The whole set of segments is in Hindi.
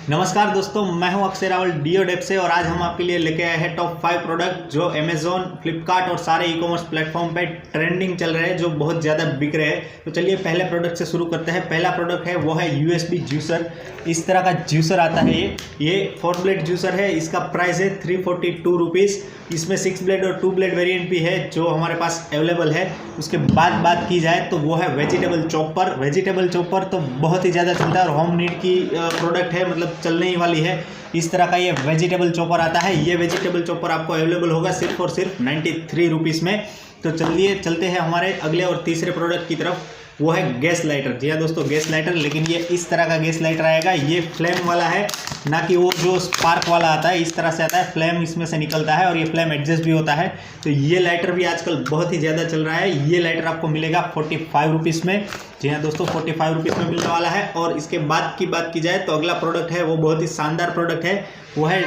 नमस्कार दोस्तों, मैं हूं अक्षय रावल डियोडेप से और आज हम आपके लिए लेके आए हैं टॉप 5 प्रोडक्ट जो अमेजोन, फ्लिपकार्ट और सारे ई कॉमर्स प्लेटफॉर्म पे ट्रेंडिंग चल रहे हैं, जो बहुत ज़्यादा बिक रहे हैं। तो चलिए पहले प्रोडक्ट से शुरू करते हैं। पहला प्रोडक्ट है वो है यूएसबी जूसर। इस तरह का जूसर आता है। ये 4 ब्लेड जूसर है। इसका प्राइस है 342 रुपीज़। इसमें 6 ब्लेड और 2 ब्लेड वेरिएंट भी है जो हमारे पास अवेलेबल है। उसके बाद बात की जाए तो वो है वेजिटेबल चॉपर। वेजिटेबल चॉपर तो बहुत ही ज़्यादा चलता है और होम नीड की प्रोडक्ट है, मतलब चलने ही वाली है। इस तरह का ये वेजिटेबल चॉपर आता है। ये वेजिटेबल चॉपर आपको अवेलेबल होगा सिर्फ और सिर्फ 93 रुपीज़ में। तो चलिए चलते हैं हमारे अगले और तीसरे प्रोडक्ट की तरफ। वो है गैस लाइटर। जी हाँ दोस्तों, गैस लाइटर, लेकिन ये इस तरह का गैस लाइटर आएगा। ये फ्लेम वाला है, ना कि वो जो स्पार्क वाला आता है। इस तरह से आता है, फ्लेम इसमें से निकलता है और ये फ्लेम एडजस्ट भी होता है। तो ये लाइटर भी आजकल बहुत ही ज़्यादा चल रहा है। ये लाइटर आपको मिलेगा 45 रुपीज़ में। जी हाँ दोस्तों, 45 रुपीज़ में मिलने वाला है। और इसके बाद की बात की जाए तो अगला प्रोडक्ट है वो बहुत ही शानदार प्रोडक्ट है। वो है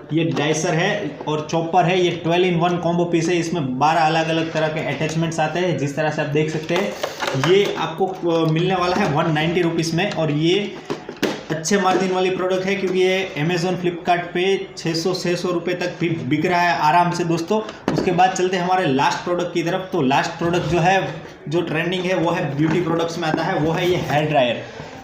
ये डाइसर है और चॉपर है। ये 12 in 1 कॉम्बो पीस है। इसमें 12 अलग अलग तरह के अटैचमेंट्स आते हैं, जिस तरह से आप देख सकते हैं। ये आपको मिलने वाला है 190 रुपीज़ में। और ये अच्छे मार्जिन वाली प्रोडक्ट है क्योंकि ये अमेजोन, फ्लिपकार्ट पे 600 रुपये तक भी बिक रहा है आराम से दोस्तों। उसके बाद चलते हैं हमारे लास्ट प्रोडक्ट की तरफ। तो लास्ट प्रोडक्ट जो है, जो ट्रेंडिंग है, वो है ब्यूटी प्रोडक्ट्स में आता है। वो है ये हेयर ड्रायर।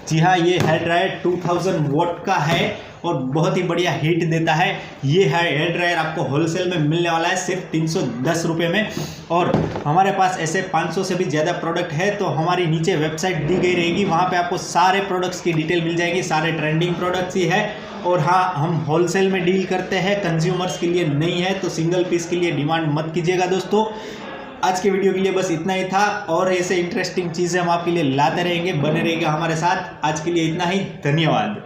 जी हाँ, ये हेयर ड्रायर 2000 वॉट का है और बहुत ही बढ़िया हीट देता है। ये हेयर ड्रायर आपको होलसेल में मिलने वाला है सिर्फ 310 रुपये में। और हमारे पास ऐसे 500 से भी ज़्यादा प्रोडक्ट है। तो हमारी नीचे वेबसाइट दी गई रहेगी, वहाँ पे आपको सारे प्रोडक्ट्स की डिटेल मिल जाएगी। सारे ट्रेंडिंग प्रोडक्ट्स ही है। और हाँ, हम होलसेल में डील करते हैं, कंज्यूमर्स के लिए नहीं है। तो सिंगल पीस के लिए डिमांड मत कीजिएगा दोस्तों। आज के वीडियो के लिए बस इतना ही था और ऐसे इंटरेस्टिंग चीज़ें हम आपके लिए लाते रहेंगे। बने रहेगा हमारे साथ। आज के लिए इतना ही, धन्यवाद।